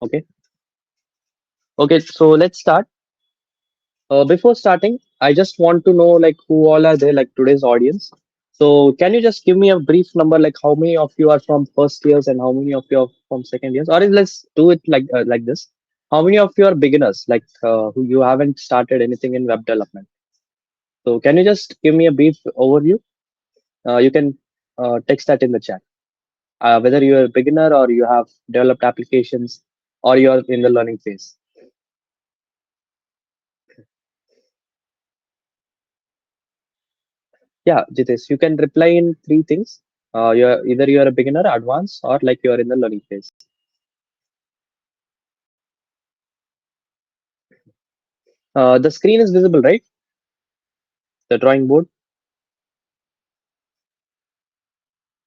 Okay. Okay. So let's start. Before starting, I just want to know like who all are there, like today's audience. So can you just give me a brief number, like how many of you are from first years and how many of you are from second years? Or let's do it like this. How many of you are beginners, like who you haven't started anything in web development? So can you just give me a brief overview? You can text that in the chat. Whether you're a beginner or you have developed applications or you're in the learning phase. Yeah, Jitesh, you can reply in three things. You're a beginner, advanced, or like you're in the learning phase. The screen is visible, right? The drawing board.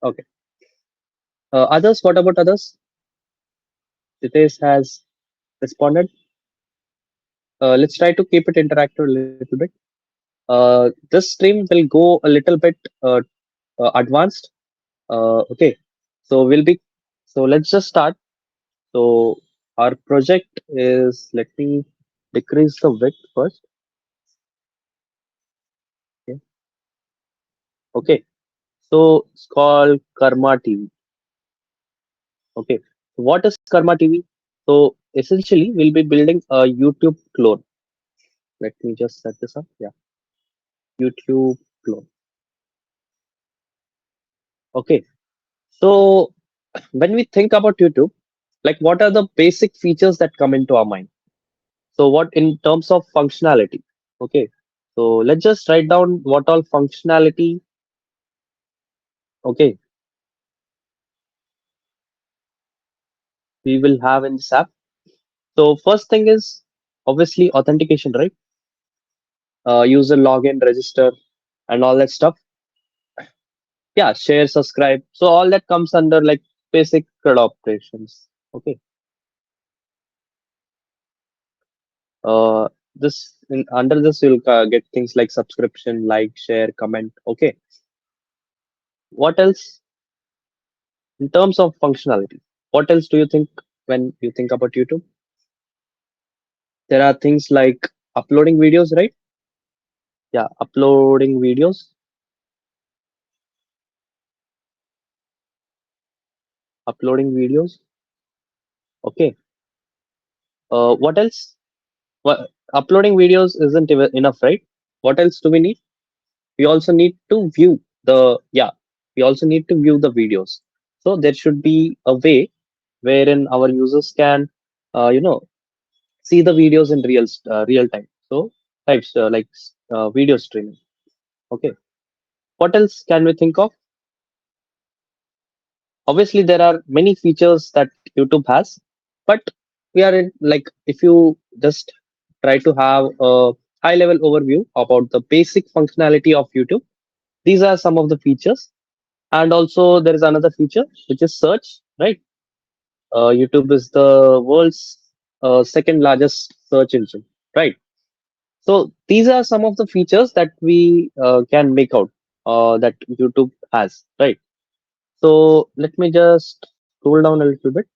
Okay. Others, what about others? Jitesh has responded. Let's try to keep it interactive a little bit. This stream will go a little bit advanced. Okay. So we'll be. So let's just start. So our project is. Let me decrease the width first. Okay. Okay. So it's called Karma TV. Okay. So what is Karma TV? So essentially, we'll be building a YouTube clone. Let me just set this up. Yeah, YouTube clone. Okay. So when we think about YouTube, like what are the basic features that come into our mind? So what in terms of functionality? Okay. So let's just write down what all functionality. Okay, we will have in this app. So first thing is obviously authentication, right? User login, register, and all that stuff. Yeah, share, subscribe. So all that comes under like basic CRUD operations. Okay. Uh, under this you'll get things like subscription, like, share, comment. Okay. What else in terms of functionality? What else do you think when you think about YouTube? There are things like uploading videos, right? Yeah, uploading videos, uploading videos. Okay. What else? Uploading videos isn't even enough, right? What else do we need? We also need to view the yeah we also need to view the videos, so there should be a way wherein our users can you know see the videos in real time, so types video streaming. Okay, what else can we think of? Obviously there are many features that YouTube has, but we are in like if you just try to have a high level overview about the basic functionality of YouTube, these are some of the features. And also there is another feature which is search, right? YouTube is the world's second largest search engine, right? So these are some of the features that we can make out that YouTube has, right? So let me just scroll down a little bit.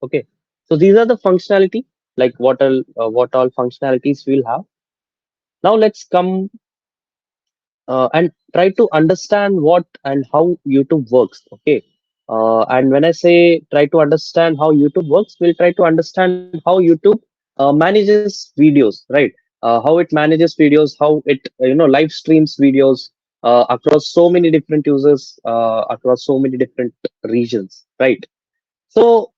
Okay, so these are the functionality, like what all functionalities we'll have. Now let's come and try to understand what and how YouTube works. Okay. And when I say try to understand how YouTube works, we'll try to understand how YouTube manages videos, right? How it manages videos, how it live streams videos across so many different users, across so many different regions, right? So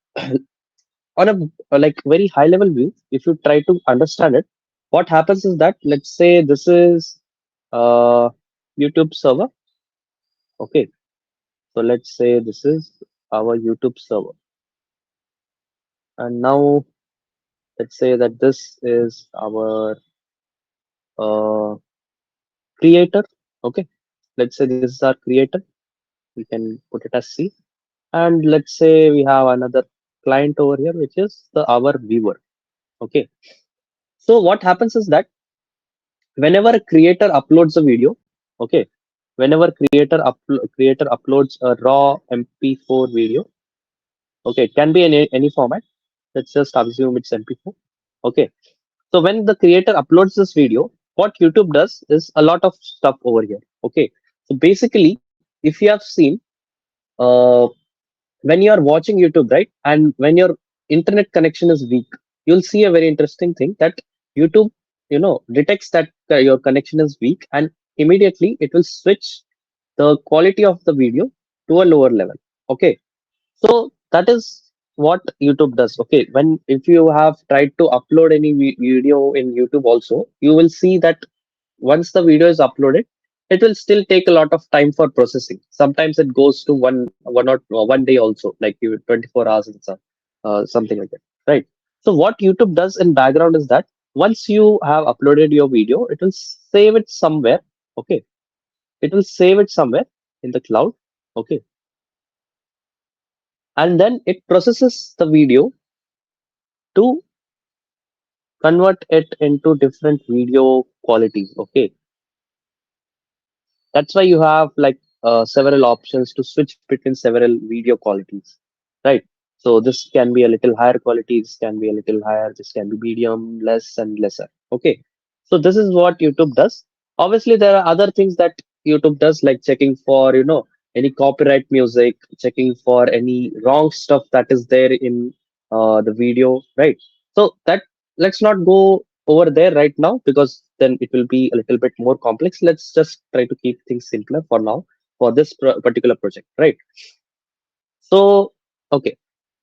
on a like very high level view, if you try to understand it, what happens is that let's say this is uh, YouTube server. Okay, so let's say this is our YouTube server, and now let's say that this is our uh, creator. Okay, let's say this is our creator. We can put it as C, and let's say we have another client over here, which is our viewer. Okay, so what happens is that whenever a creator uploads a video, Okay, whenever creator uploads a raw MP4 video, okay, it can be in any format. Let's just assume it's MP4. Okay, so when the creator uploads this video, what YouTube does is a lot of stuff over here. Okay, so basically, if you have seen, uh, when you are watching YouTube, right, and when your internet connection is weak, you'll see a very interesting thing that YouTube, detects that your connection is weak, and immediately it will switch the quality of the video to a lower level. Okay, so that is what YouTube does. Okay, when if you have tried to upload any video in YouTube also, you will see that once the video is uploaded, it will still take a lot of time for processing. Sometimes it goes to one day also, like you 24 hours and so, something like that, right? So what YouTube does in background is that once you have uploaded your video, it will save it somewhere. Okay, it will save it somewhere in the cloud. Okay, and then it processes the video to convert it into different video qualities. Okay, that's why you have like several options to switch between several video qualities, right? So this can be a little higher quality, this can be a little higher, this can be medium, less and lesser. Okay, so this is what YouTube does. Obviously, there are other things that YouTube does, like checking for any copyright music, checking for any wrong stuff that is there in the video, right? So that, let's not go over there right now because then it will be a little bit more complex. Let's just try to keep things simpler for now for this particular project, right? So, okay.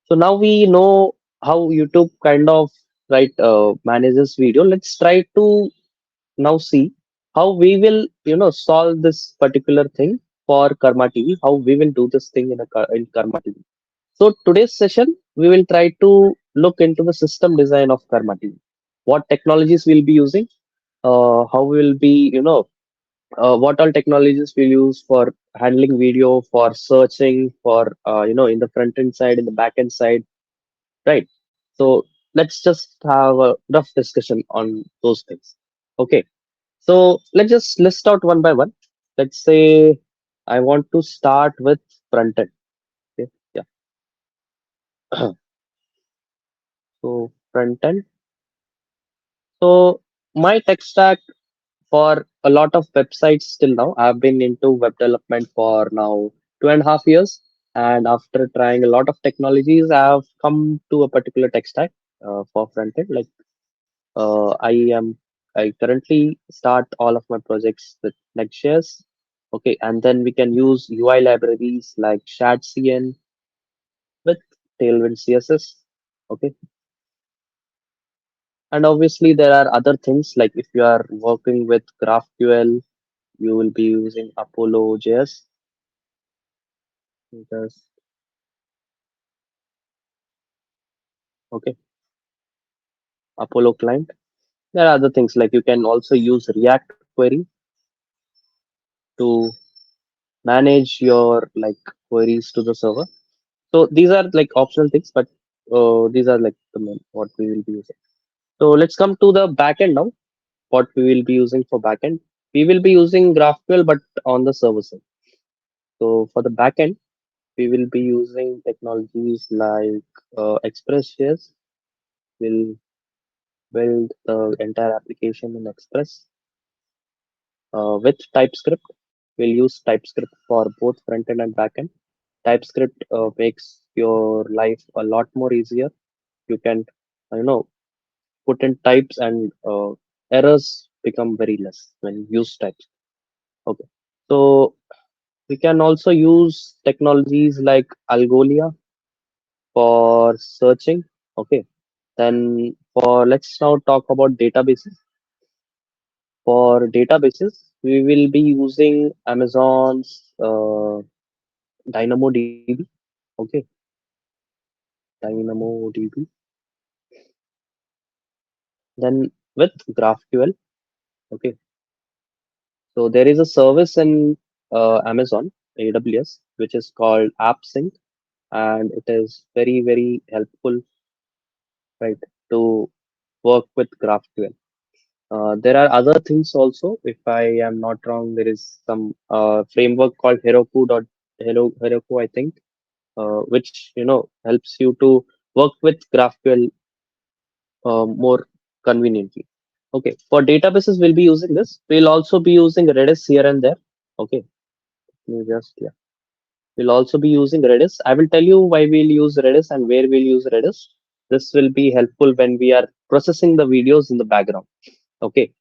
So now we know how YouTube kind of right manages video. Let's try to now see how we will solve this particular thing for Karma TV. How we will do this thing in Karma TV. So today's session we will try to look into the system design of Karma TV. What technologies we'll be using, how we'll be what all technologies we'll use for handling video, for searching, for in the front end side, in the back end side, right? So let's just have a rough discussion on those things. Okay, so let's just list out one by one. Let's say I want to start with front end. Okay, yeah. So front end. So my tech stack for a lot of websites till now. I've been into web development for now 2.5 years, and after trying a lot of technologies, I've come to a particular tech stack for front end. Like I currently start all of my projects with Next.js. Okay, and then we can use UI libraries like ShadCN with Tailwind CSS. Okay, and obviously there are other things like if you are working with GraphQL, you will be using Apollo JS. Just okay, Apollo client. There are other things like you can also use React query to manage your like queries to the server. So these are like optional things, but these are like the main what we will be using. So let's come to the backend now. What we will be using for backend, we will be using GraphQL, but on the server side. So for the backend, we will be using technologies like Express.js. We'll build the entire application in Express with TypeScript. We'll use TypeScript for both front end and back end. TypeScript makes your life a lot more easier. You can, you know, put in types and errors become very less when you use types. Okay. So we can also use technologies like Algolia for searching. Okay. Then for let's now talk about databases. For databases, we will be using Amazon's DynamoDB. Okay, DynamoDB. Then with GraphQL. Okay, so there is a service in Amazon AWS which is called AppSync, and it is very helpful, right, to work with GraphQL. There are other things also. If I am not wrong, there is some framework called Heroku, I think, which helps you to work with GraphQL more conveniently. Okay, for databases, we'll be using this. We'll also be using Redis here and there. Okay, let me just yeah. We'll also be using Redis. I will tell you why we'll use Redis and where we'll use Redis. This will be helpful when we are processing the videos in the background. Okay,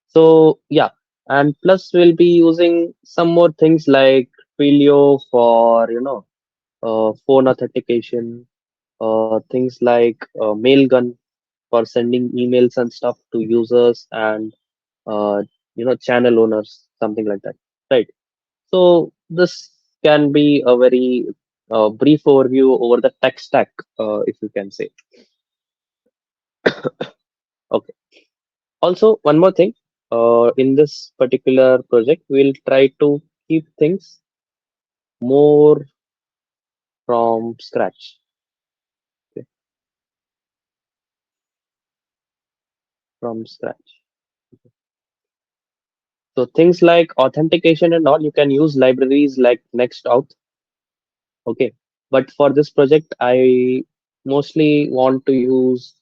so yeah, and plus we'll be using some more things like Twilio for phone authentication, things like Mailgun for sending emails and stuff to users and uh, channel owners, something like that, right? So this can be a very brief overview over the tech stack, if you can say. Okay. Also, one more thing. In this particular project, we'll try to keep things more from scratch. Okay, from scratch. So things like authentication and all, you can use libraries like Nextout. Okay, but for this project, I mostly want to use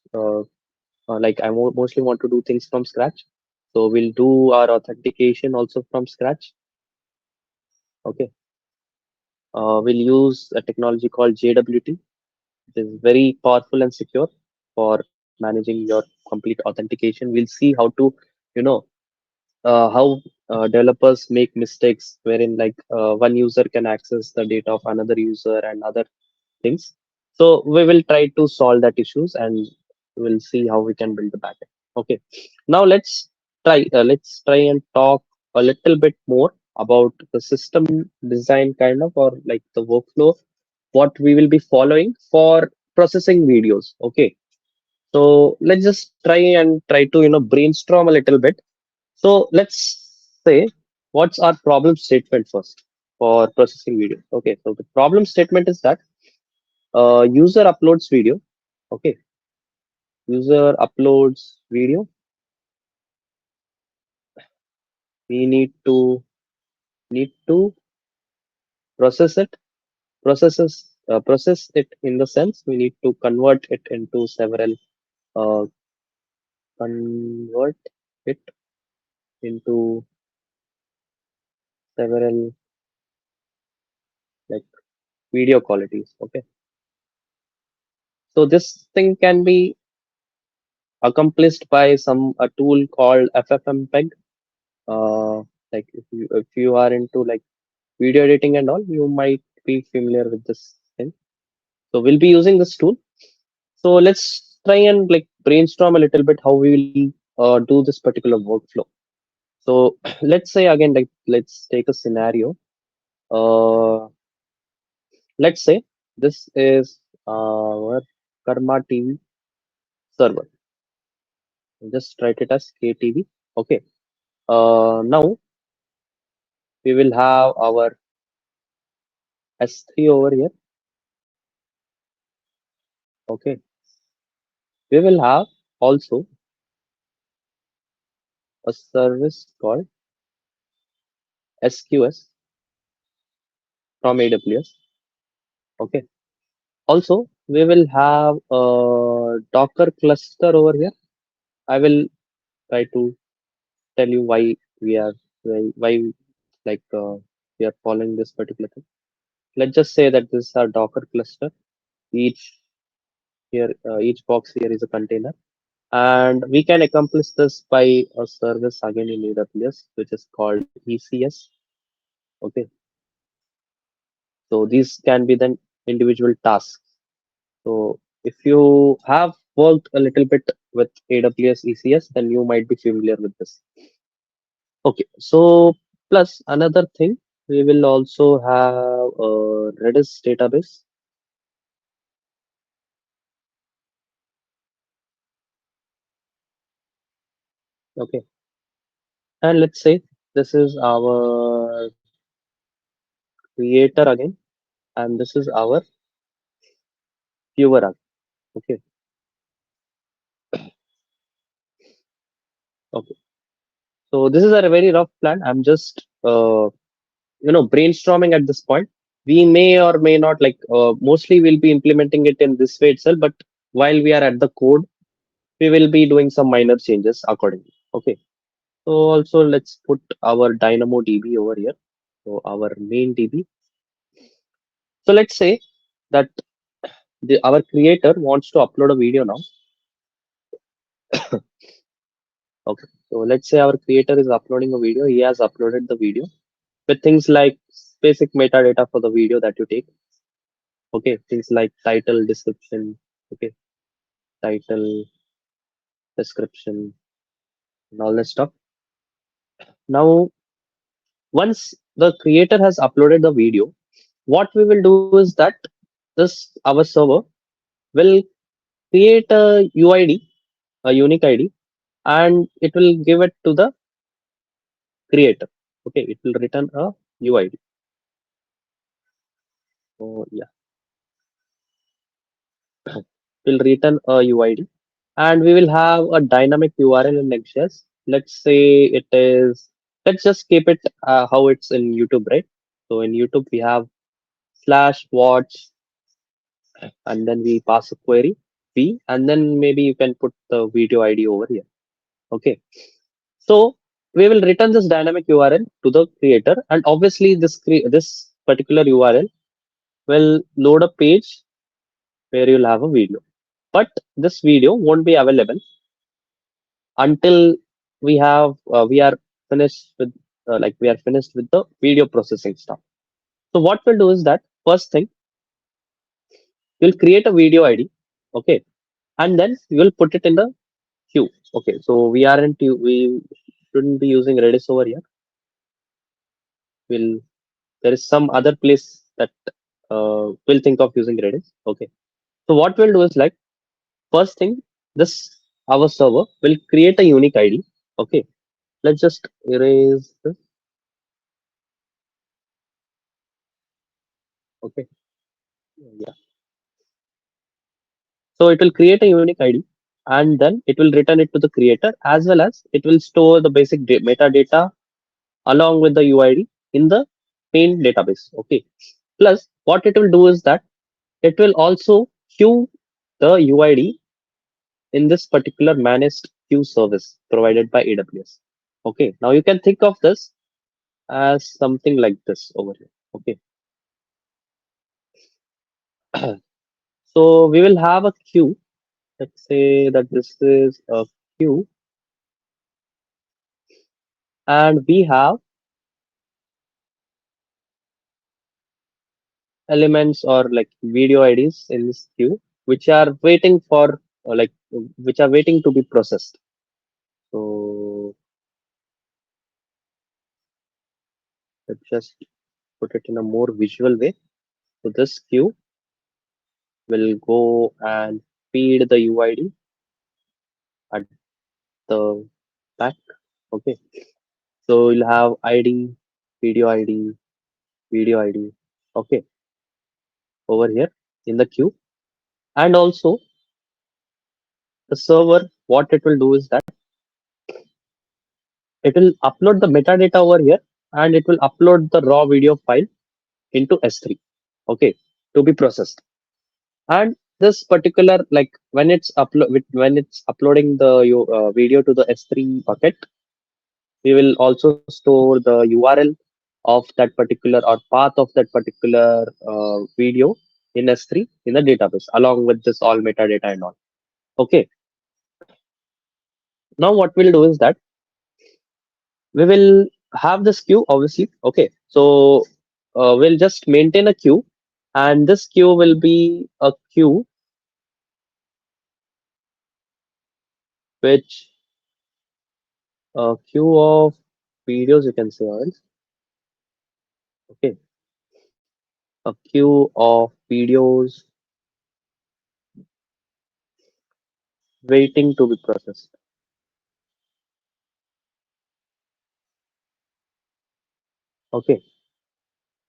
like mostly want to do things from scratch. So we'll do our authentication also from scratch. Okay, we'll use a technology called JWT. It is very powerful and secure for managing your complete authentication. We'll see how to, you know, how developers make mistakes wherein like one user can access the data of another user and other things. So we will try to solve that issues and we'll see how we can build the backend. Okay. Now let's try and talk a little bit more about the system design kind of or like the workflow what we will be following for processing videos. Okay. So let's just try to brainstorm a little bit. So let's say what's our problem statement first for processing video. Okay. So the problem statement is that user uploads video. Okay, user uploads video. We need to process it. Process it in the sense we need to convert it into several uh, convert it into several like video qualities. Okay, so this thing can be accomplished by some a tool called FFmpeg. Uh, like if you are into like video editing and all, you might be familiar with this thing. So we'll be using this tool. So let's try and like brainstorm a little bit how we will do this particular workflow. So let's say again, like let's take a scenario. Uh, let's say this is our Karma TV server. Just write it as KTV. Okay. Now we will have our S3 over here. Okay. We will have also a service called SQS from AWS. Okay. Also, we will have a Docker cluster over here. I will try to tell you we are why like we are following this particular thing. Let's just say that this is our Docker cluster. Each each box here is a container, and we can accomplish this by a service again in AWS, which is called ECS. Okay, so these can be then individual tasks. So if you have worked a little bit with AWS ECS, then you might be familiar with this. Okay, so plus another thing, we will also have a Redis database. Okay, and let's say this is our creator again, and this is our viewer again. Okay, Okay. So this is a very rough plan. I'm just brainstorming at this point. We may or may not like mostly we'll be implementing it in this way itself, but while we are at the code, we will be doing some minor changes accordingly. Okay. So also let's put our Dynamo DB over here. So our main DB. So let's say that our creator wants to upload a video now. Okay. So let's say our creator is uploading a video. He has uploaded the video with things like basic metadata for the video that you take. Okay. Things like title, description. Okay. Title, description, and all that stuff. Now, once the creator has uploaded the video, what we will do is that this our server will create a UID, a unique ID, and it will give it to the creator. Okay, it will return a UID. So yeah, will return a UID, and we will have a dynamic URL in Next.js. Let's say it is. Let's just keep it how it's in YouTube, right? So in YouTube we have slash watch, and then we pass a query p, and then maybe you can put the video ID over here. Okay, so we will return this dynamic URL to the creator, and obviously this particular URL will load a page where you'll have a video. But this video won't be available until we are finished with we are finished with the video processing stuff. So what we'll do is that first thing you'll create a video ID, okay, and then you'll put it in the queue. Okay, so we shouldn't be using Redis over here. We'll There is some other place that we'll think of using Redis. Okay, so what we'll do is like first thing, this our server will create a unique ID. Okay, let's just erase this. Okay, yeah. So it will create a unique ID, and then it will return it to the creator, as well as it will store the basic metadata along with the UID in the main database. Okay. Plus, what it will do is that it will also queue the UID in this particular managed queue service provided by AWS. Okay. Now you can think of this as something like this over here. Okay. So we will have a queue. Let's say that this is a queue, and we have elements or like video IDs in this queue, which are waiting for which are waiting to be processed. So let's just put it in a more visual way. So this queue will go and feed the UID at the back. Okay. So you'll have ID, video ID, video ID. Okay. Over here in the queue. And also the server, what it will do is that it will upload the metadata over here, and it will upload the raw video file into S3. Okay. To be processed. And this particular when it's uploading the video to the S3 bucket, we will also store the URL of that particular or path of that particular video in S3 in the database along with this all metadata and all. Okay. Now what we'll do is that we will have this queue obviously. Okay. So we'll just maintain a queue, and this queue will be a queue which a queue of videos you can say, or else. Okay, a queue of videos waiting to be processed. Okay,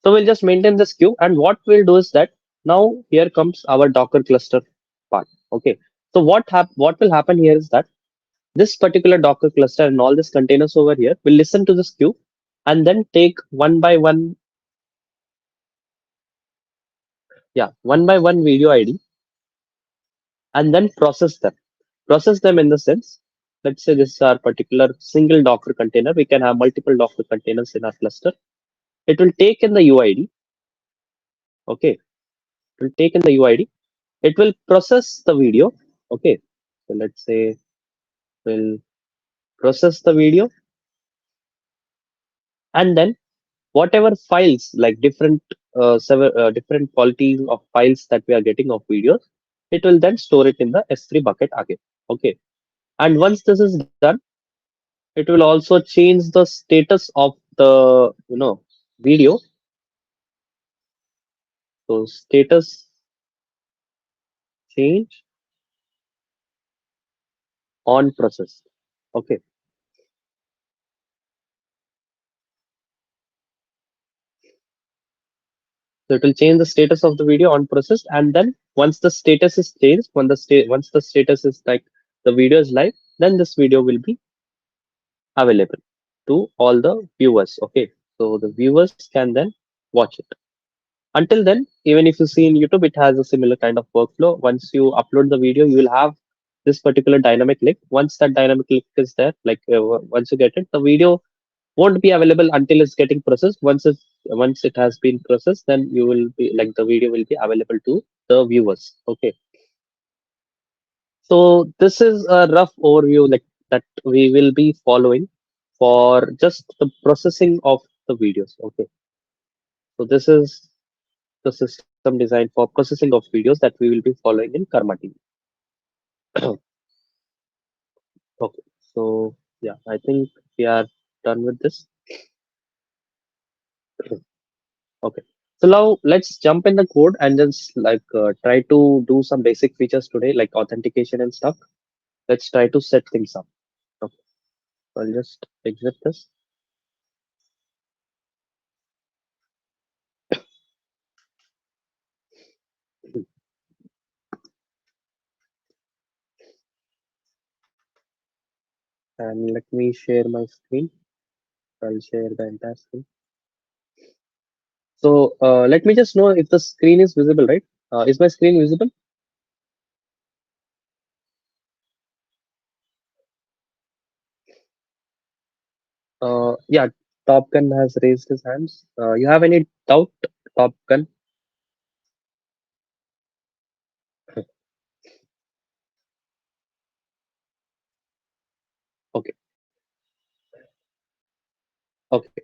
so we'll just maintain this queue, and what we'll do is that now here comes our Docker cluster part. Okay, so what will happen here is that This particular Docker cluster and all these containers over here will listen to this queue and then take one by one video ID and then process them. Process them in the sense, let's say this is our particular single Docker container. We can have multiple Docker containers in our cluster. It will take in the UID. Okay, it will take in the UID. It will process the video. Okay, so let's say we'll process the video, and then whatever files, like different quality of files that we are getting of videos, it will then store it in the S3 bucket again. Okay, and once this is done, it will also change the status of the video. So status change on process. Okay, so it will change the status of the video on process, and then once the status is changed, once the status is like the video is live, then this video will be available to all the viewers. Okay, so the viewers can then watch it. Until then, even if you see in YouTube, it has a similar kind of workflow. Once you upload the video, you will have this particular dynamic link. Once that dynamic link is there, like once you get it, the video won't be available until it's getting processed. Once it has been processed, then you will be like the video will be available to the viewers. Okay, so this is a rough overview like that we will be following for just the processing of the videos. Okay, so this is the system designed for processing of videos that we will be following in KarmaTV. Okay, so yeah, I think we are done with this. Okay, so now let's jump in the code and just like try to do some basic features today, like authentication and stuff. Let's try to set things up. Okay, so I'll just exit this and let me share my screen. I'll share the entire screen. So let me just know if the screen is visible, right? Is my screen visible? Yeah, Top Gun has raised his hands. You have any doubt, Top Gun? Okay, okay.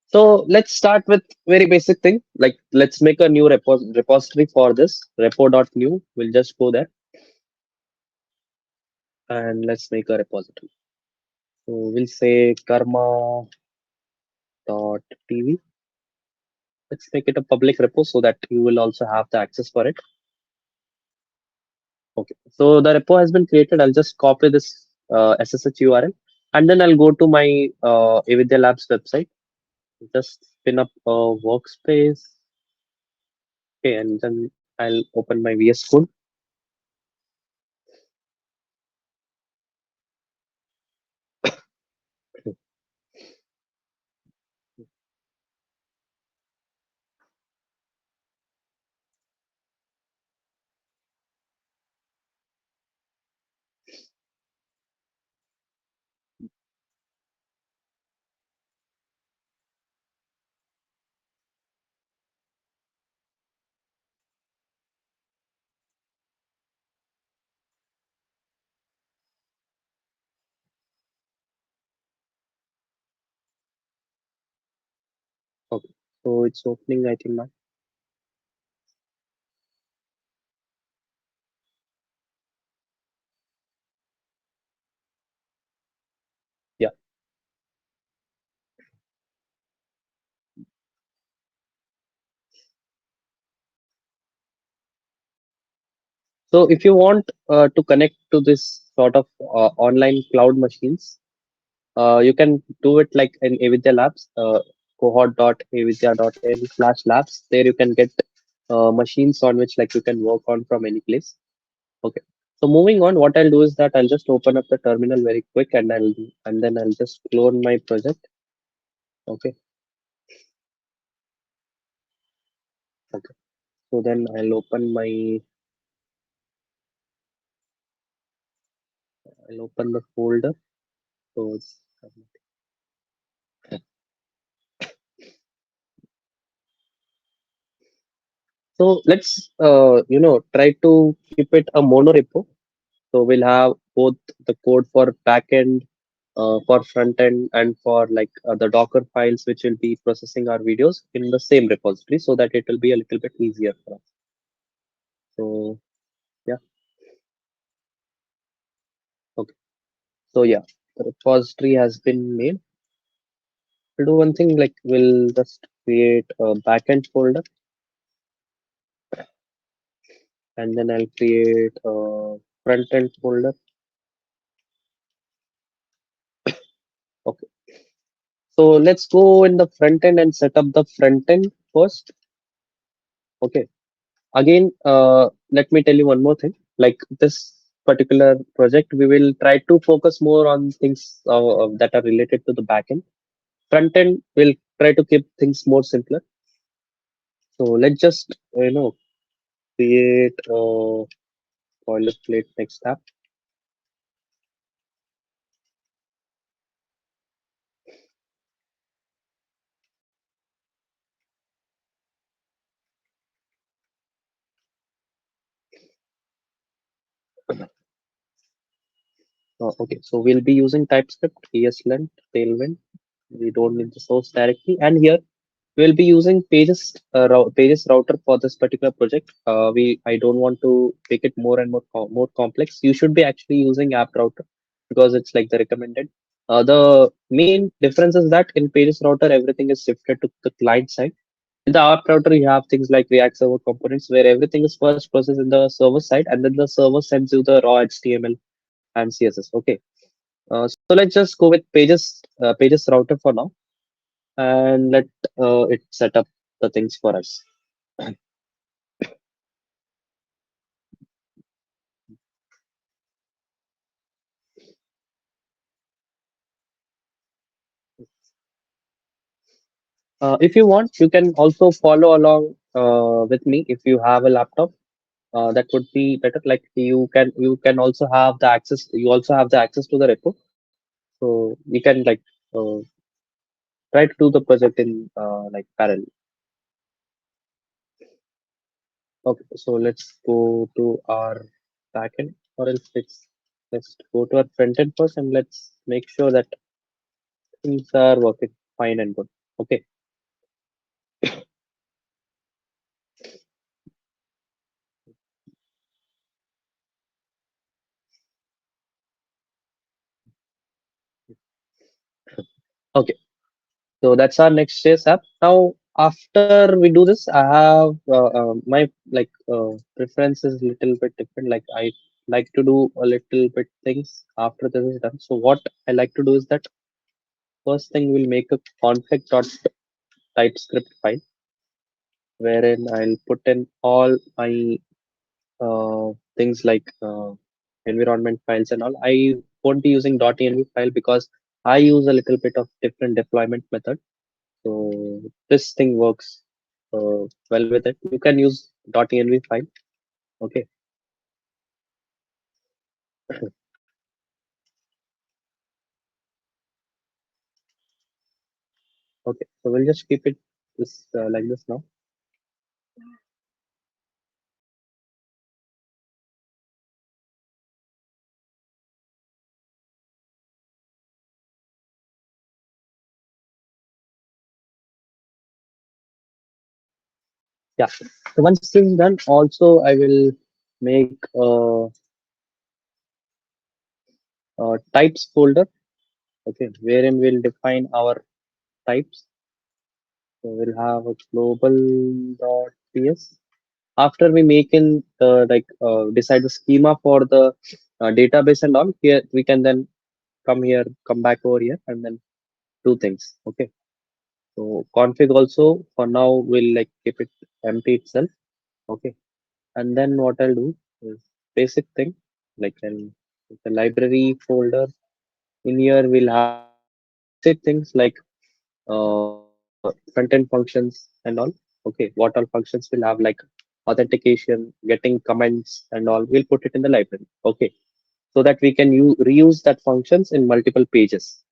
So let's start with very basic thing. Like let's make a new repository for this repo.new. We'll just go there and let's make a repository. So we'll say karma.tv. Let's make it a public repo so that you will also have the access for it. Okay. So the repo has been created. I'll just copy this SSH URL and then I'll go to my Avidya Labs website. Just spin up a workspace. Okay, and then I'll open my VS Code. Okay. So it's opening, I think now. Yeah. So if you want to connect to this sort of online cloud machines, you can do it like in Avidya Labs, cohort.avidya.in/labs. There you can get machines on which like you can work on from any place. Okay. So moving on, what I'll do is that I'll just open up the terminal very quick and then I'll just clone my project. Okay. Okay. So then I'll open the folder. So let's try to keep it a mono repo. So we'll have both the code for backend, for front end, and for like the Docker files, which will be processing our videos in the same repository, so that it will be a little bit easier for us. So yeah, okay. So yeah, the repository has been made. We'll do one thing, like we'll just create a backend folder, and then I'll create a front end folder. Okay. So let's go in the front end and set up the front end first. Okay. Again, let me tell you one more thing. Like this particular project, we will try to focus more on things that are related to the backend. Front end, we'll try to keep things more simpler. So let's just create a boilerplate next app. Okay, so we'll be using TypeScript, ESLint, Tailwind. We don't need the source directly, and here we'll be using pages router for this particular project. I don't want to make it more and more complex. You should be actually using app router because it's like the recommended. The main difference is that in pages router everything is shifted to the client side. In the app router you have things like React Server components where everything is first processed in the server side and then the server sends you the raw HTML and CSS. Okay, so let's just go with pages router for now and let it set up the things for us. If you want, you can also follow along with me if you have a laptop. That would be better. Like you can also have the access. You also have the access to the repo, so you can like uh, try to do the project in like parallel. Okay, so let's go to our backend, or else let's go to our front end first, and let's make sure that things are working fine and good. Okay. Okay. So that's our next phase app. Now, after we do this, I have my preference is little bit different. Like I like to do a little bit things after this is done. So what I like to do is that first thing we'll make a config.typescript file wherein I'll put in all my things like environment files and all. I won't be using .env file because I use a little bit of different deployment method. So this thing works well with it. You can use .env file. Okay. Okay. So we'll just keep it this like this now. Yeah. So once this is done, also I will make a types folder. Okay, wherein we'll define our types. So we'll have a global.ts. After we make in decide the schema for the database and all, here we can then come back over here and then do things. Okay. So config also for now will like keep it empty itself. Okay. And then what I'll do is basic thing. like in the library folder. In here, we'll have basic things like front end functions and all. Okay, what all functions will have like authentication, getting comments and all. We'll put it in the library. Okay, so that we can reuse that functions in multiple pages,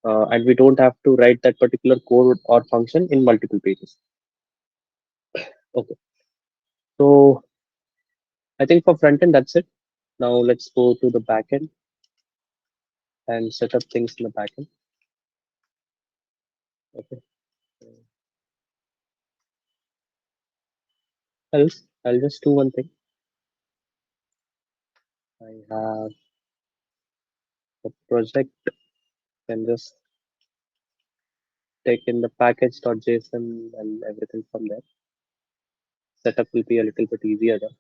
and we don't have to write that particular code or function in multiple pages. Okay, so I think for front end that's it. Now let's go to the back end and set up things in the back end. Okay, else I'll just do one thing. I have a project and just take in the package.json and everything from there. Setup will be a little bit easier then.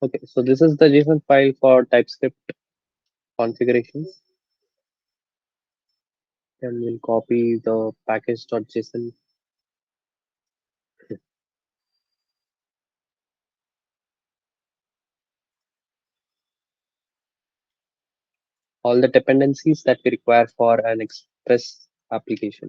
Okay, so this is the JSON file for TypeScript configurations. And we'll copy the package.json. All the dependencies that we require for an Express application.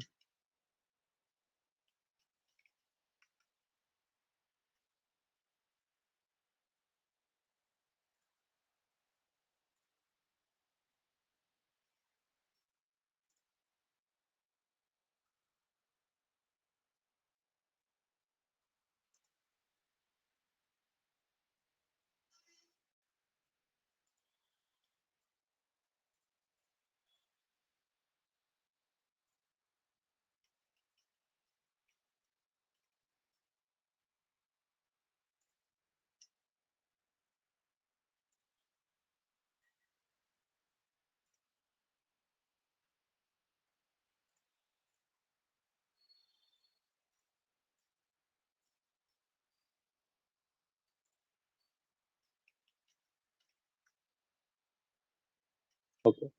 Okay,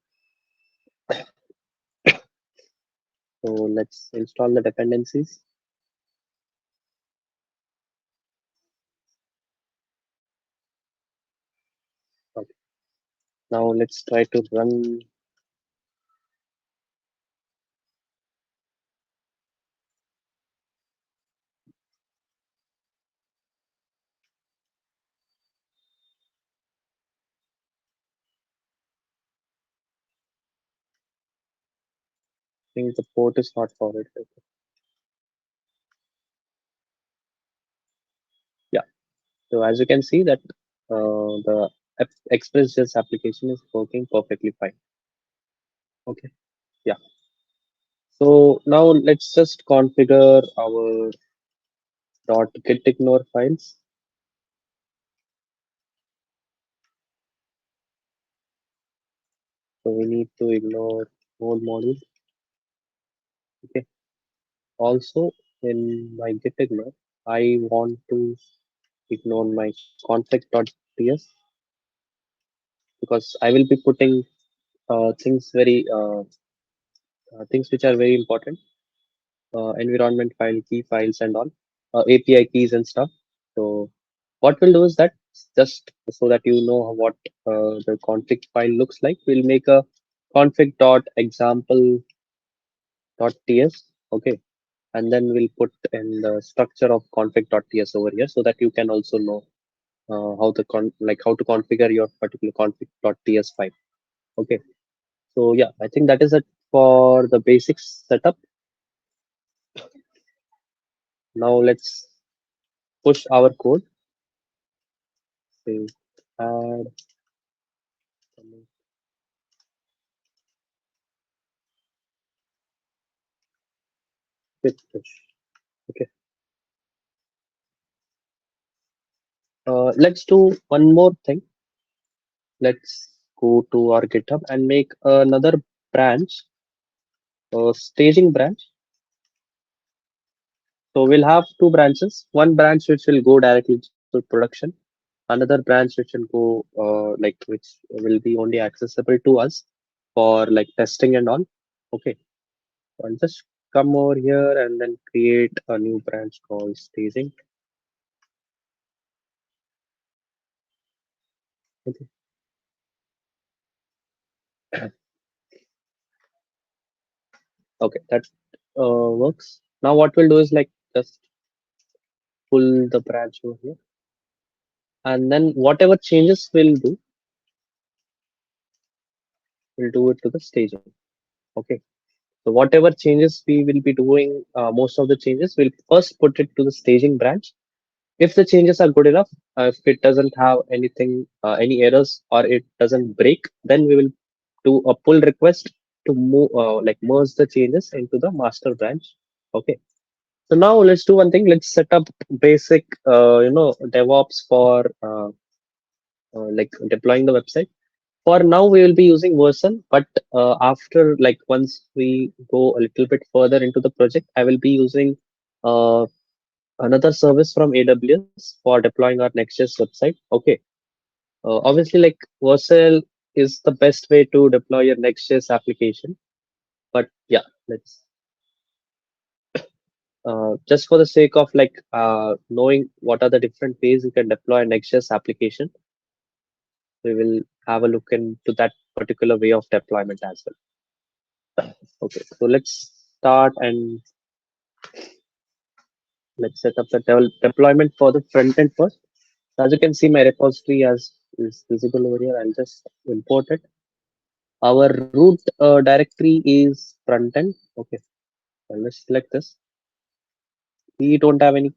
so let's install the dependencies. Okay. Now let's try to run think the port is not forwarded. Yeah. So as you can see that the Express.js application is working perfectly fine. Okay. Yeah. So now let's just configure our .getignore files. So we need to ignore node module. Okay. Also in my getignore, I want to ignore my config.ts because I will be putting things which are very important, environment file, key files, and all, API keys and stuff. So what we'll do is that just so that you know what the config file looks like, we'll make a config.example.ts. Okay, and then we'll put in the structure of config.ts over here so that you can also know how to configure your particular config.ts file. Okay, so yeah, I think that is it for the basics setup. Now let's push our code. Say add with push. Okay. Let's do one more thing. Let's go to our GitHub and make another branch, staging branch. So we'll have two branches. One branch which will go directly to production, another branch which will go like which will be only accessible to us for like testing and all. Okay, so I'll just come over here and then create a new branch called staging. Okay, okay, that works. Now what we'll do is like just pull the branch over here, and then whatever changes we'll do it to the staging. Okay, so whatever changes we will be doing, most of the changes, we'll first put it to the staging branch. If the changes are good enough, if it doesn't have anything, any errors, or it doesn't break, then we will do a pull request to move, like merge the changes into the master branch. Okay. So now let's do one thing. Let's set up basic, DevOps for like deploying the website. For now, we will be using version, but after like once we go a little bit further into the project, I will be using uh, another service from AWS for deploying our Next.js website. Okay. Obviously, like Vercel is the best way to deploy your Next.js application. But yeah, let's just for the sake of like knowing what are the different ways you can deploy a Next.js application, we will have a look into that particular way of deployment as well. Okay, so let's start and let's set up the deployment for the front end first. As you can see, my repository as is visible over here. I'll just import it. Our root directory is front end. Okay, so let's select this. We don't have any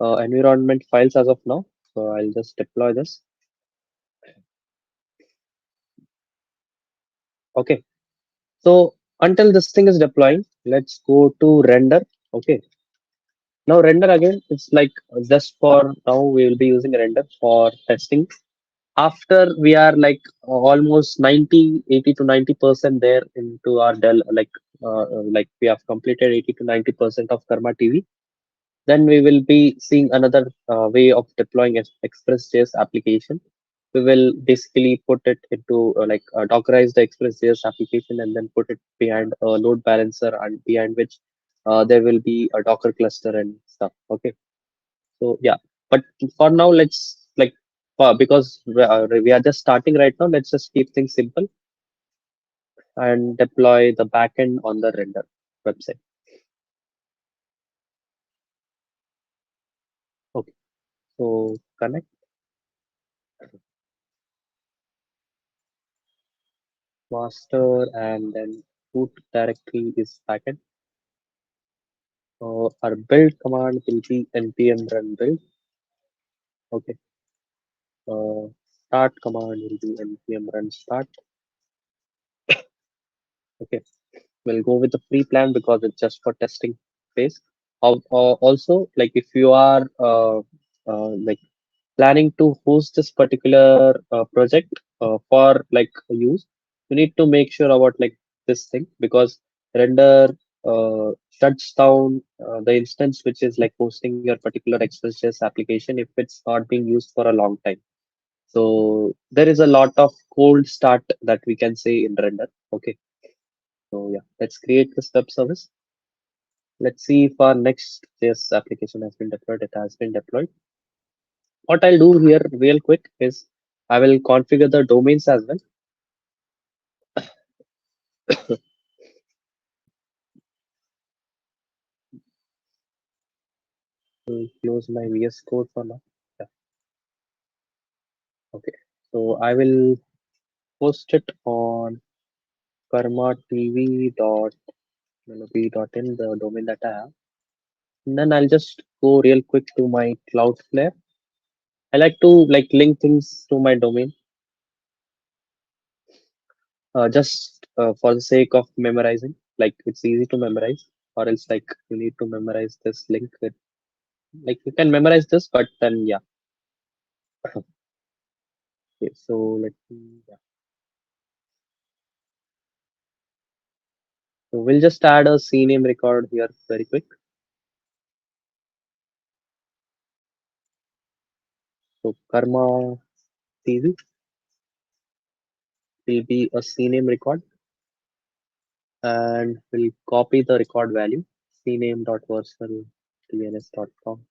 environment files as of now, so I'll just deploy this. Okay, so until this thing is deploying, let's go to render. Okay, now render again. It's like just for now we will be using render for testing. After we are like almost 90, 80 to 90% there into our Dell, like we have completed 80 to 90% of Karma TV. Then we will be seeing another way of deploying Express.js application. We will basically put it into Dockerize the Express.js application and then put it behind a load balancer and behind which there will be a Docker cluster and stuff. Okay. So yeah, but for now, let's like because we are just starting right now, let's just keep things simple and deploy the backend on the render website. Okay. So connect master and then root directory is backend. Our build command will be npm run build. Okay. Start command will be npm run start. Okay. We'll go with the free plan because it's just for testing phase. Also, like if you are like planning to host this particular project for like use, you need to make sure about like this thing because render shuts down the instance which is like hosting your particular Express.js application if it's not being used for a long time. So there is a lot of cold start that we can say in render. Okay, so yeah, let's create this web service. Let's see if our next JS application has been deployed. It has been deployed. What I'll do here real quick is I will configure the domains as well. Close my VS Code for now. Yeah. Okay. So I will post it on karmatv.in, the domain that I have. And then I'll just go real quick to my Cloudflare. I like to like link things to my domain just for the sake of memorizing. Like it's easy to memorize, or else like you need to memorize this link. Like you can memorize this, but then yeah. Okay, so let me. Yeah. So we'll just add a CNAME record here very quick. So Karma TV will be a CNAME record, and we'll copy the record value cname.versal.dns.com,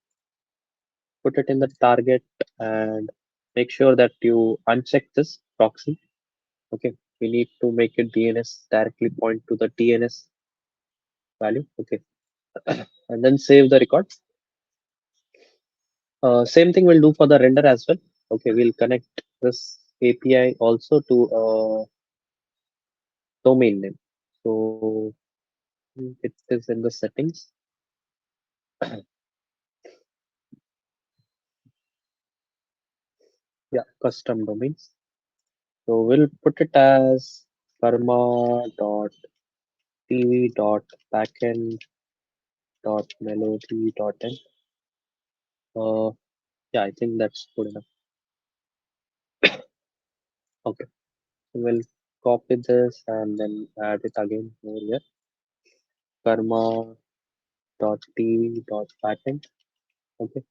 put it in the target, and make sure that you uncheck this proxy. Okay, we need to make it DNS directly point to the DNS value. Okay, and then save the record. Same thing we'll do for the render as well. Okay, we'll connect this API also to a domain name. So it is in the settings. Yeah, custom domains. So we'll put it as karma.tv.backend.melody.n. Uh, yeah, I think that's good enough. Okay, so we'll copy this and then add it again over here. Karma.tv.backend. Okay,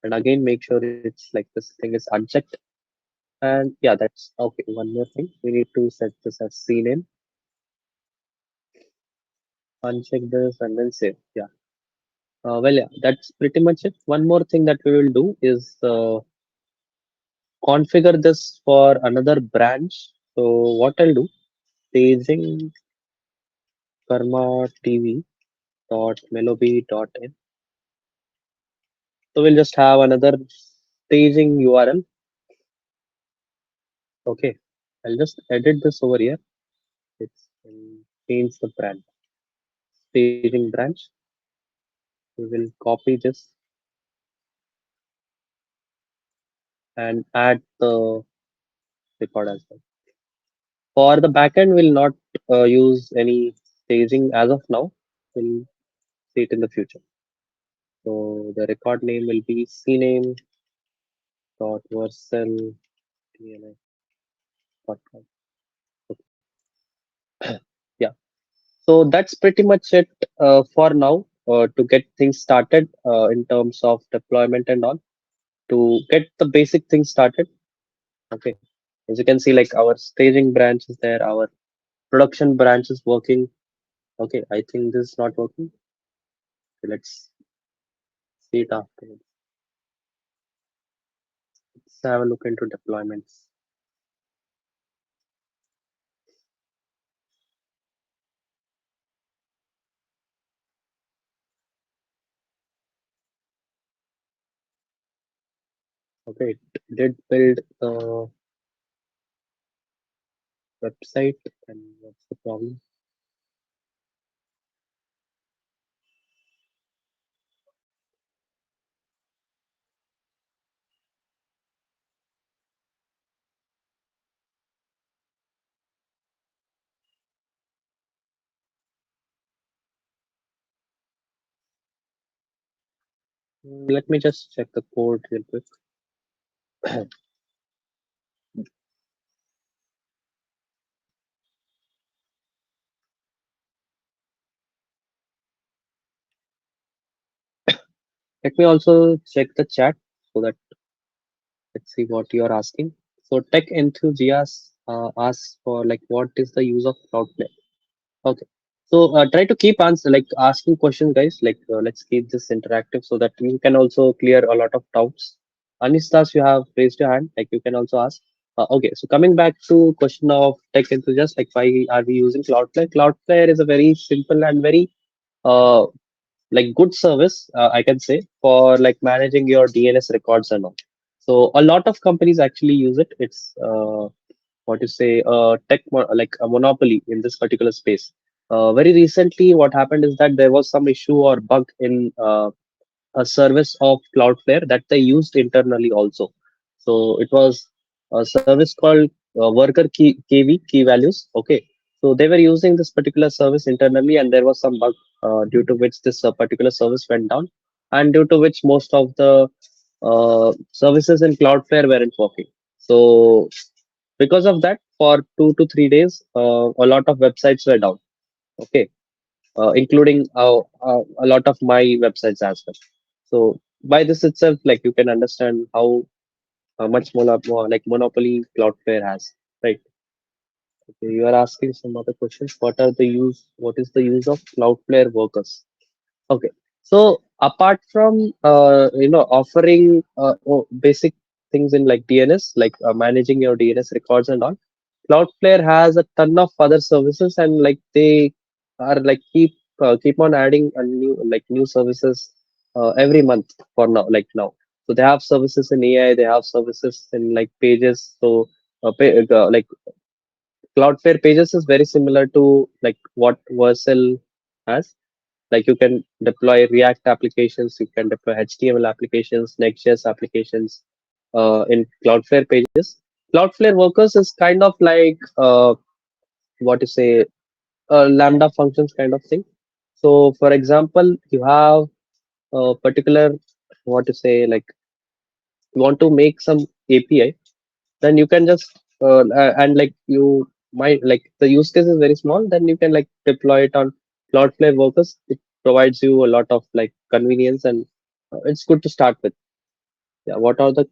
and again make sure it's like this thing is unchecked. And yeah, that's okay. One more thing, we need to set this as CNAME. Uncheck this and then save. Yeah. Well, yeah, that's pretty much it. One more thing that we will do is configure this for another branch. So what I'll do, staging karma tv dot melobi dot in. So we'll just have another staging URL. Okay, I'll just edit this over here. It's change the branch, staging branch. We will copy this and add the record as well. For the backend, we'll not use any staging as of now. We'll see it in the future. So the record name will be cname.versal.dns.com. Yeah. So that's pretty much it for now to get things started in terms of deployment and all. To get the basic things started. Okay. As you can see, like our staging branch is there, our production branch is working. Okay, I think this is not working. Okay, let's see it afterwards. Let's have a look into deployments. Okay, it did build the website, and what's the problem? Let me just check the code real quick. Let me also check the chat so that let's see what you are asking. So tech enthusiasts asks for like what is the use of Cloudflare? Okay. So try to keep answer like asking questions, guys. Like let's keep this interactive so that you can also clear a lot of doubts. Anistas, you have raised your hand. Like you can also ask. Okay. So coming back to question of tech enthusiasts, like why are we using Cloudflare? Cloudflare is a very simple and very uh, like good service, I can say, for like managing your DNS records and all. So a lot of companies actually use it. It's what you say, like a monopoly in this particular space. Very recently, what happened is that there was some issue or bug in a service of Cloudflare that they used internally also. So it was a service called worker key values. Okay, so they were using this particular service internally, and there was some bug due to which this particular service went down, and due to which most of the services in Cloudflare weren't working. So because of that, for 2 to 3 days, a lot of websites were down. Okay, including a lot of my websites as well. So by this itself, like you can understand how much more like monopoly Cloudflare has, right? Okay, you are asking some other questions. What is the use of Cloudflare workers? Okay. So apart from offering basic things in like DNS, like managing your DNS records and all, Cloudflare has a ton of other services, and like they are like keep on adding a new services every month for now, like now. So they have services in AI, they have services in like pages. So like Cloudflare pages is very similar to like what Vercel has. Like you can deploy React applications, you can deploy HTML applications, Next.js applications in Cloudflare pages. Cloudflare workers is kind of like what to say, Lambda functions kind of thing. So, for example, you have a particular what to say, like you want to make some API, then you can just and like you might like the use case is very small, then you can like deploy it on Cloudflare workers. It provides you a lot of like convenience, and it's good to start with. Yeah, what are the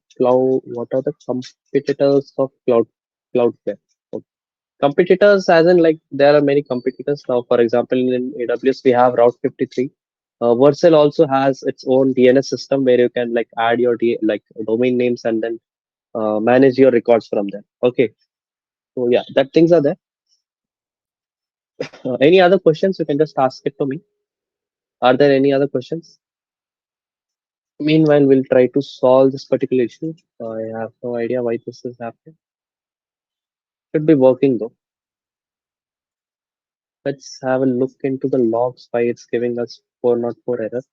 competitors of Cloudflare? Okay. Competitors, as in like there are many competitors now. For example, in AWS we have Route 53. Vercel also has its own DNS system where you can like add your like domain names and then manage your records from there. Okay, so yeah, that things are there. Any other questions? You can just ask it to me. Are there any other questions? Meanwhile, we'll try to solve this particular issue. I have no idea why this is happening. Should be working though. Let's have a look into the logs why it's giving us 404 error.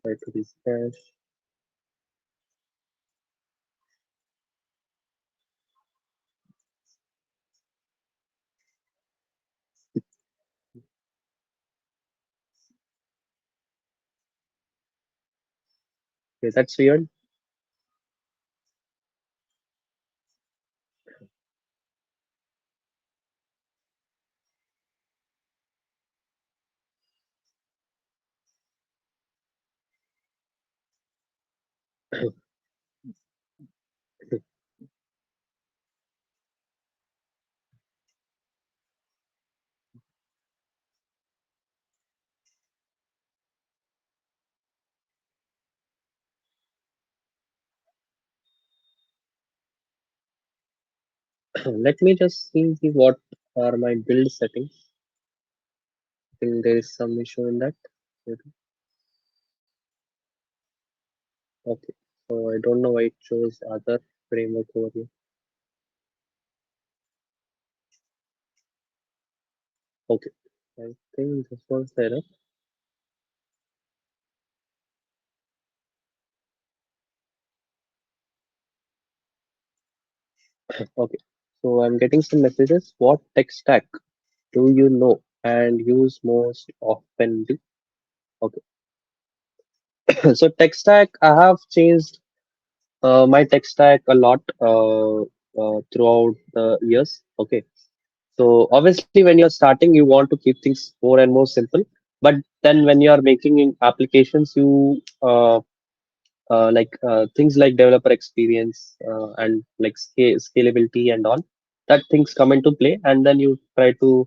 Try to refresh. Okay, that's weird. Let me just see what are my build settings. I think there is some issue in that. Okay, so I don't know why it shows other framework over here. Okay, I think this was the error. Okay, so I'm getting some messages. What tech stack do you know and use most oftenly? Okay, so tech stack, I have changed my tech stack a lot throughout the years. Okay, so obviously when you're starting, you want to keep things more and more simple. But then when you are making applications, you things like developer experience and like scalability and all that things come into play, and then you try to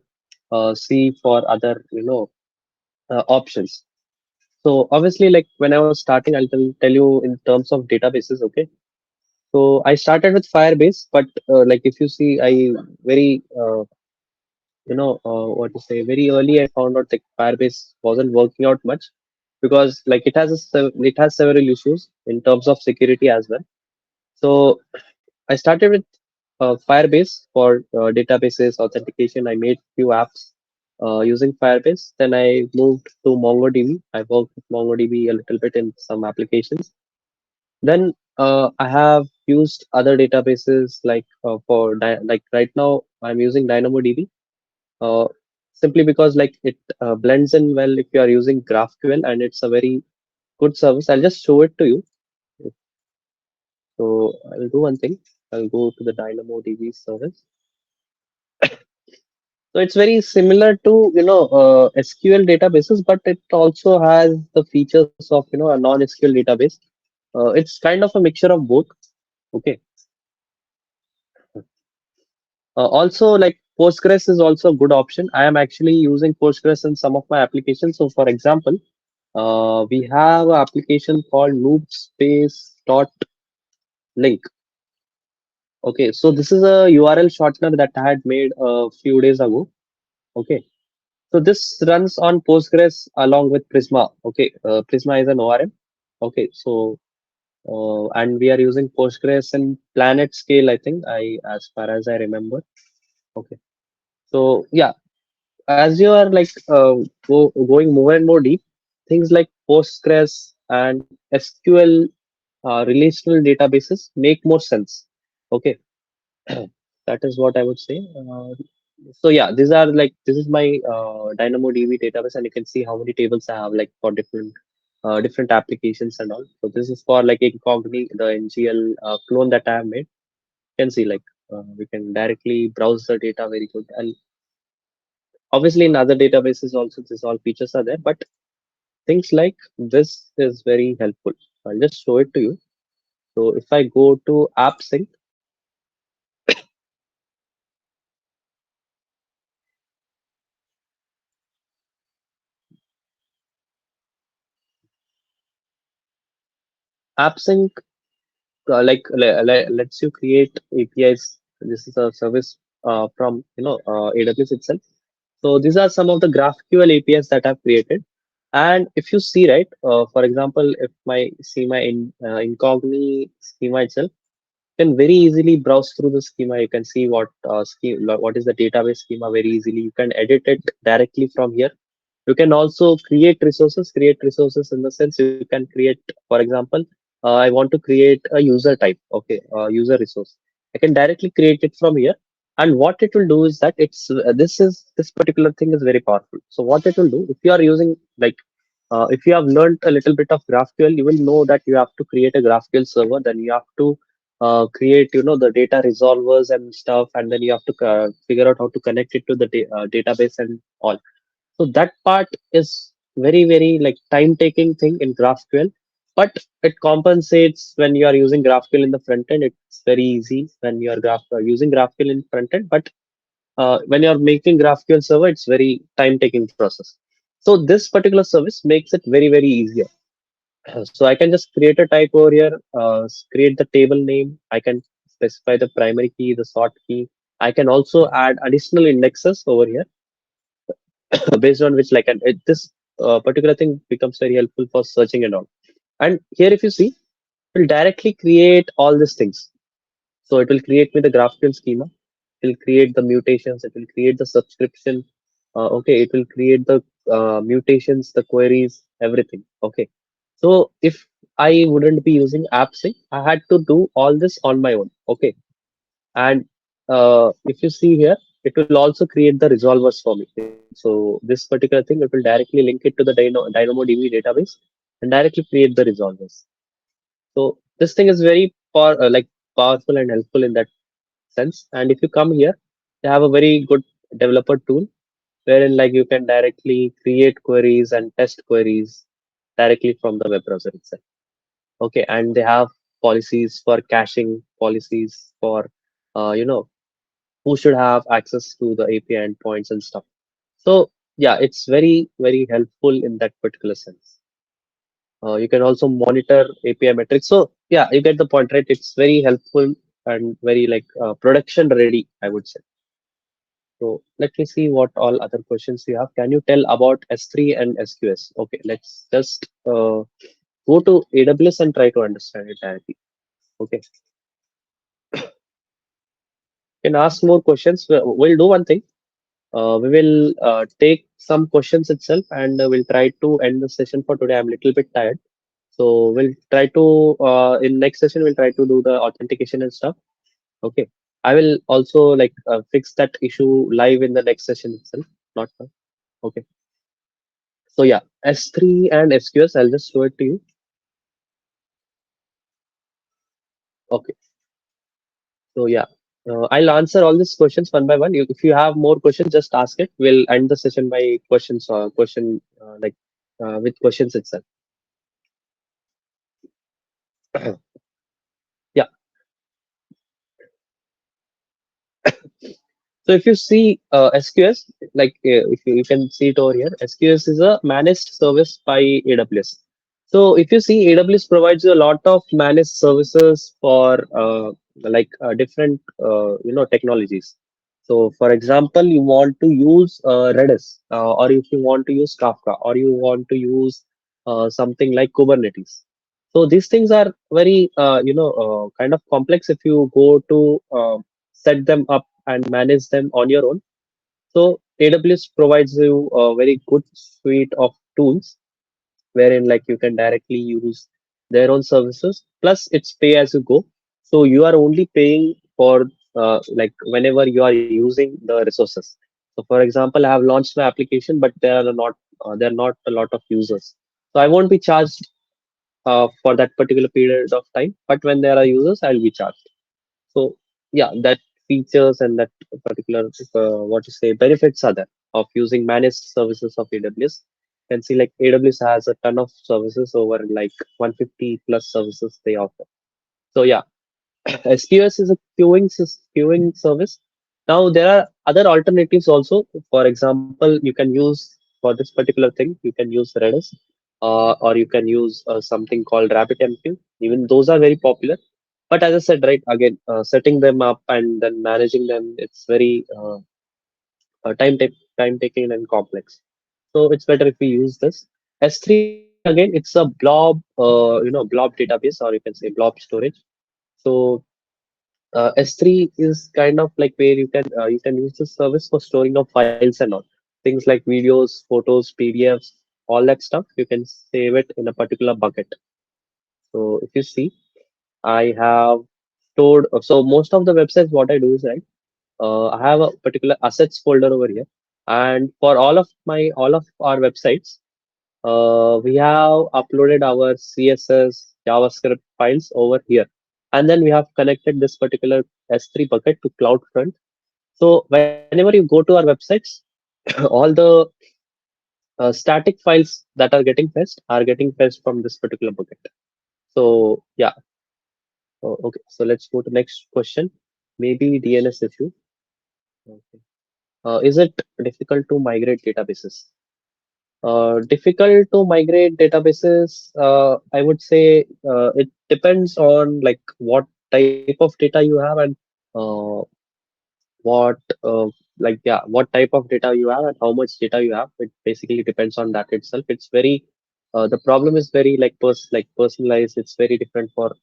see for other options. So obviously, like when I was starting, I'll tell you in terms of databases. Okay, so I started with Firebase, but like if you see, I very what to say, very early I found out that Firebase wasn't working out much because like it has several issues in terms of security as well. So I started with Firebase for databases authentication. I made few apps using Firebase. Then I moved to MongoDB. I worked with MongoDB a little bit in some applications. Then I have used other databases like like right now I'm using DynamoDB uh, simply because like it blends in well if you are using GraphQL, and it's a very good service. I'll just show it to you. So I'll do one thing. I'll go to the DynamoDB service. So it's very similar to SQL databases, but it also has the features of a non-SQL database. It's kind of a mixture of both. Okay. Also, like Postgres is also a good option. I am actually using Postgres in some of my applications. So, for example, we have an application called loopspace.link. Okay, so this is a URL shortener that I had made a few days ago. Okay, so this runs on Postgres along with Prisma. Okay, Prisma is an ORM. Okay, so and we are using Postgres and Planet Scale. I think as far as I remember. Okay, so yeah, as you are like going more and more deep, things like Postgres and SQL relational databases make more sense. Okay, that is what I would say. So yeah, these are like this is my DynamoDB database, and you can see how many tables I have like for different applications and all. So this is for like Incogni, the NGL clone that I have made. You can see like we can directly browse the data very good, and obviously in other databases also this all features are there, but things like this is very helpful. I'll just show it to you. So if I go to AppSync, AppSync lets you create APIs. This is a service from AWS itself. So these are some of the GraphQL APIs that I've created. And if you see, right, for example, if my see my Incogni schema itself, you can very easily browse through the schema. You can see what is the database schema very easily. You can edit it directly from here. You can also create resources in the sense you can create, for example, I want to create a user type, okay, user resource. I can directly create it from here. And what it will do is that this particular thing is very powerful. So what it will do, if you are using like, if you have learned a little bit of GraphQL, you will know that you have to create a GraphQL server, then you have to create, the data resolvers and stuff, and then you have to figure out how to connect it to the database and all. So that part is very, very like time taking thing in GraphQL, but it compensates when you are using GraphQL in the front end. It's very easy when you are using GraphQL in front end, but when you are making GraphQL server, it's very time taking process. So this particular service makes it very, very easier. So I can just create a type over here, create the table name. I can specify the primary key, the sort key. I can also add additional indexes over here based on which like this particular thing becomes very helpful for searching and all. And here if you see, it will directly create all these things. So it will create me the GraphQL schema, it will create the mutations, it will create the subscription, okay, it will create the mutations, the queries, everything. Okay, so if I wouldn't be using AppSync, I had to do all this on my own. Okay, and if you see here, it will also create the resolvers for me. So this particular thing, it will directly link it to the DynamoDB database and directly create the resolvers. So this thing is very like powerful and helpful in that sense. And if you come here, they have a very good developer tool wherein like you can directly create queries and test queries directly from the web browser itself. Okay, and they have policies for caching, policies for who should have access to the API endpoints and stuff. So yeah, it's very, very helpful in that particular sense. You can also monitor API metrics. So yeah, you get the point, right? It's very helpful and very like production ready, I would say. So let me see what all other questions you have. Can you tell about S3 and SQS? Okay, let's just go to AWS and try to understand it directly. Okay, you can ask more questions. We'll do one thing. We will take some questions itself, and we'll try to end the session for today. I'm a little bit tired. So we'll try to in next session we'll try to do the authentication and stuff. Okay. I will also like fix that issue live in the next session itself. Not now. Okay. So yeah, S3 and SQS. I'll just show it to you. Okay. So yeah, I'll answer all these questions one by one. If you have more questions, just ask it. We'll end the session by questions or question like with questions itself. Yeah. So if you see SQS, like if you can see it over here, SQS is a managed service by AWS. So if you see, AWS provides you a lot of managed services for different technologies. So for example, you want to use Redis, or if you want to use Kafka, or you want to use something like Kubernetes. So these things are very kind of complex if you go to set them up and manage them on your own. So AWS provides you a very good suite of tools wherein like you can directly use their own services. Plus, it's pay as you go. So you are only paying for whenever you are using the resources. So for example, I have launched my application, but there are not a lot of users. So I won't be charged for that particular period of time. But when there are users, I'll be charged. So yeah, that features and that particular what to say benefits are there of using managed services of AWS. You can see like AWS has a ton of services over like 150 plus services they offer. So yeah, SQS is a queuing service. Now there are other alternatives also. For example, you can use for this particular thing, you can use Redis, or you can use something called RabbitMQ. Even those are very popular. But as I said, right again, setting them up and then managing them, it's very time taking and complex. So it's better if we use this. S3 again, it's a blob database, or you can say blob storage. So S3 is kind of like where you can use this service for storing of files and all things like videos, photos, PDFs, all that stuff. You can save it in a particular bucket. So if you see, I have stored. So most of the websites, what I do is right. I have a particular assets folder over here, and for all of our websites, we have uploaded our CSS, JavaScript files over here. And then we have connected this particular S3 bucket to CloudFront. So whenever you go to our websites, all the static files that are getting fetched from this particular bucket. So yeah, okay. So let's go to next question. Maybe DNS issue. Okay. Is it difficult to migrate databases? Difficult to migrate databases, I would say it depends on like what type of data you have and uh, what what type of data you have and how much data you have. It basically depends on that itself. It's very the problem is very like personalized. It's very different for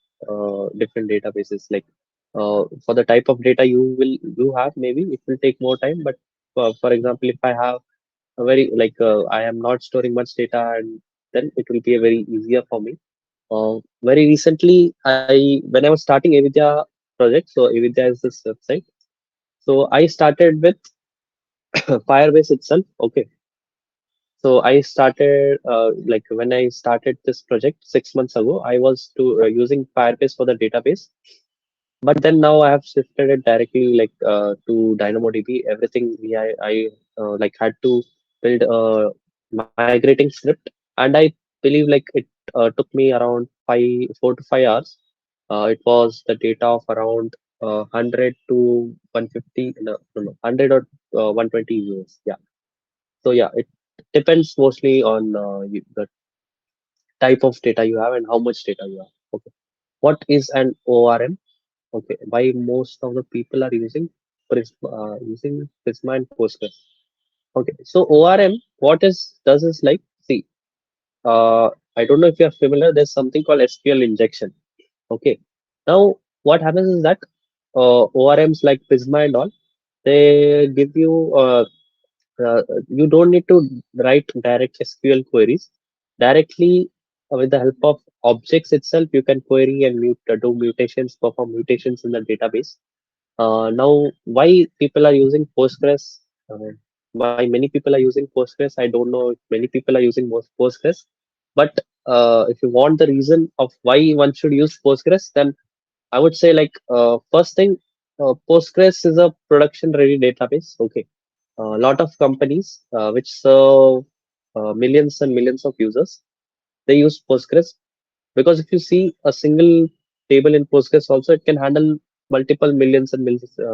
different databases. Like for the type of data you have, maybe it will take more time. But for example, if I have a very I am not storing much data, and then it will be a very easier for me. Very recently, when I was starting Avidya project, so Avidya is this website. So I started with Firebase itself. Okay, so I started when I started this project 6 months ago, I was using Firebase for the database. But then now I have shifted it directly to DynamoDB. Everything had to build a migrating script, and I believe like it took me around 4 to 5 hours. It was the data of around 100 to 150, no, 100 or 120 euros. Yeah. So yeah, it depends mostly on the type of data you have and how much data you have. Okay. What is an ORM? Okay, why most of the people are using Prisma and Postgres. Okay, so ORM, what is does is like see, I don't know if you are familiar. There's something called SQL injection. Okay, now what happens is that ORMs like Prisma and all, they give you you don't need to write direct SQL queries directly with the help of objects itself. You can query and do mutations, perform mutations in the database. Now, why people are using Postgres? Why many people are using Postgres? I don't know if many people are using Postgres, but if you want the reason of why one should use Postgres, then I would say first thing, Postgres is a production-ready database. Okay, a lot of companies which serve millions and millions of users, they use Postgres because if you see a single table in Postgres also, it can handle multiple millions and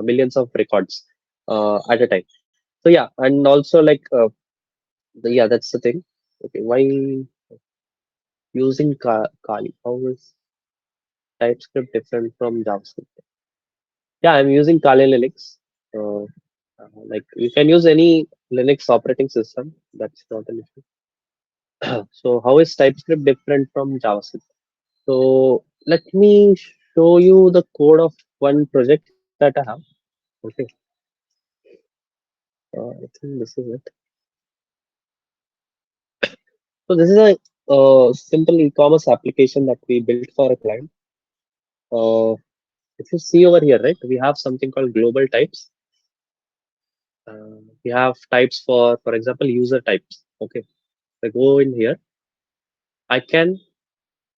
millions of records. at a time. So yeah, and also like yeah, that's the thing. Okay, why using Kali? How is TypeScript different from JavaScript? Yeah, I'm using Kali Linux. Uh, like you can use any Linux operating system. That's not an issue. So how is TypeScript different from JavaScript? So let me show you the code of one project that I have. Okay, I think this is it. So this is a simple e-commerce application that we built for a client. Uh, if you see over here, right, we have something called global types. We have types for example, user types. Okay, if I go in here, I can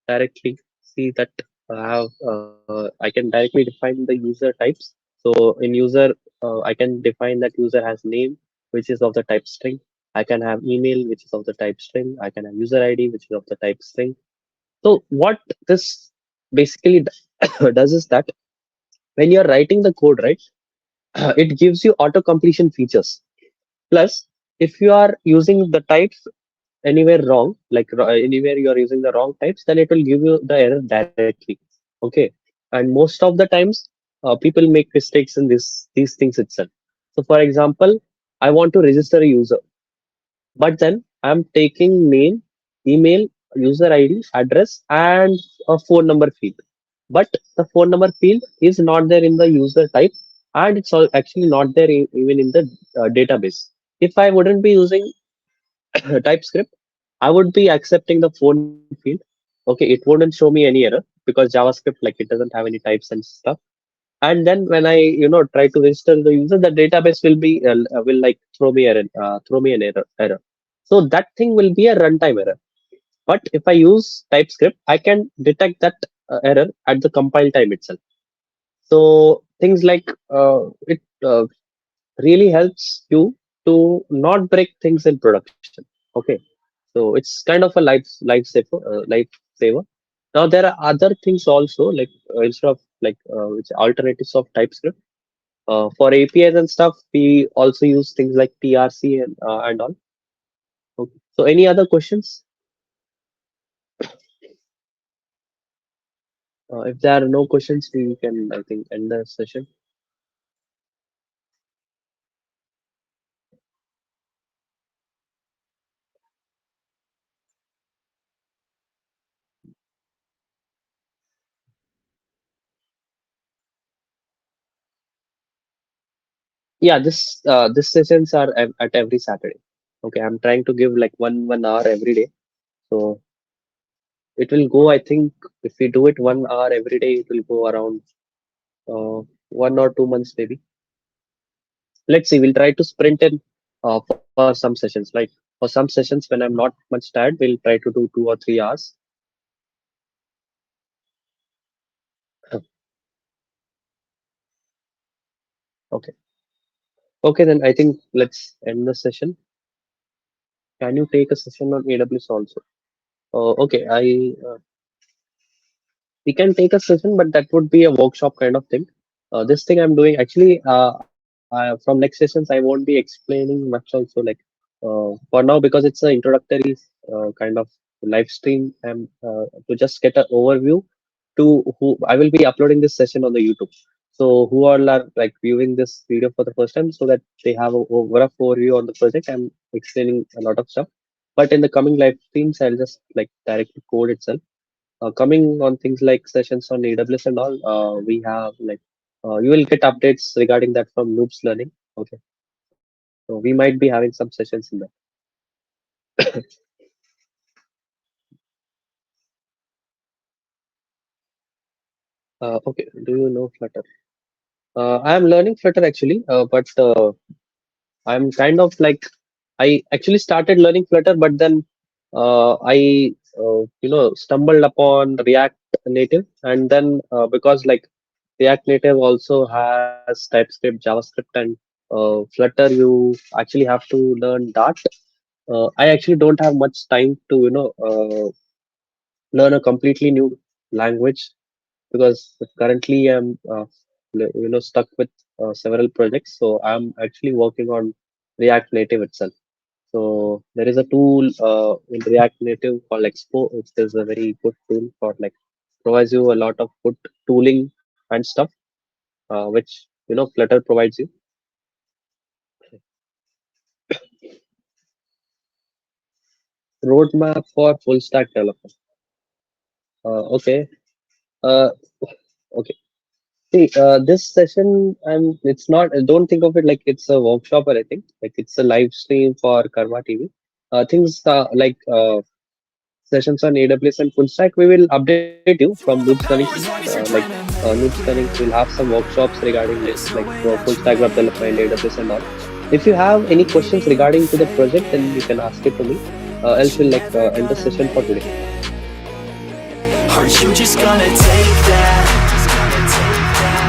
directly see that I can directly define the user types. So in user, I can define that user has name, which is of the type string. I can have email, which is of the type string. I can have user ID, which is of the type string. So what this basically does is that when you're writing the code, right, it gives you auto completion features. Plus, if you are using the types anywhere wrong, like anywhere you are using the wrong types, then it will give you the error directly. Okay, and most of the times, people make mistakes in these things itself. So, for example, I want to register a user, but then I'm taking name, email, user ID, address, and a phone number field. But the phone number field is not there in the user type, and it's actually not there even in the database. If I wouldn't be using TypeScript, I would be accepting the phone field. Okay, it wouldn't show me any error because JavaScript, like, it doesn't have any types and stuff. And then when I, try to register the user, the database will be will like throw me an error. So that thing will be a runtime error. But if I use TypeScript, I can detect that error at the compile time itself. So things like it really helps you to not break things in production. Okay, so it's kind of a life saver. Now there are other things also, like instead of like which alternatives of TypeScript for APIs and stuff. We also use things like TRC and all. Okay. So any other questions? If there are no questions, we can, I think, end the session. Yeah, this sessions are at every Saturday. Okay, I'm trying to give like one hour every day. So it will go, I think, if we do it 1 hour every day, it will go around 1 or 2 months maybe. Let's see. We'll try to sprint in for some sessions. Like for some sessions when I'm not much tired, we'll try to do 2 or 3 hours. Okay. Okay, then I think let's end the session. Can you take a session on AWS also? Okay, we can take a session, but that would be a workshop kind of thing. This thing I'm doing actually, from next sessions, I won't be explaining much also. Like for now, because it's an introductory kind of live stream, and to just get an overview to who I will be uploading this session on the YouTube. So who all are like viewing this video for the first time, so that they have a rough overview on the project. I'm explaining a lot of stuff, but in the coming live streams, I'll just like directly code itself. Coming on things like sessions on AWS and all, we have like you will get updates regarding that from Noobs Learning. Okay, so we might be having some sessions in that. Okay, do you know Flutter? I am learning Flutter actually, but I'm kind of like I actually started learning Flutter, but then I stumbled upon React Native, and then because like React Native also has TypeScript, JavaScript, and Flutter, you actually have to learn Dart. I actually don't have much time to learn a completely new language because currently I'm stuck with several projects. So I'm actually working on React Native itself. So there is a tool in React Native called Expo, which is a very good tool for like provides you a lot of good tooling and stuff, which Flutter provides you. Roadmap for full stack development. Okay. Uh, okay. See, this session, and it's not. Don't think of it like it's a workshop or anything. Like it's a live stream for Karma TV. Things like sessions on AWS and full stack. We will update you from Noobs Learning. Noobs Learning, we'll have some workshops regarding this, like full stack web development, AWS, and all. If you have any questions regarding to the project, then you can ask it to me. Else we'll end the session for today. Are you just gonna take that?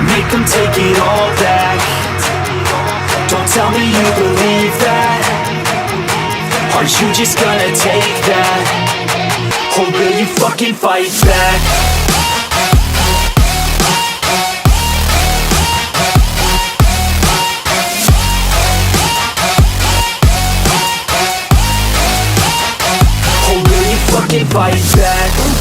Make them take it all back. Don't tell me you believe that. Are you just gonna take that? Or will you fucking fight back? Or will you fucking fight back?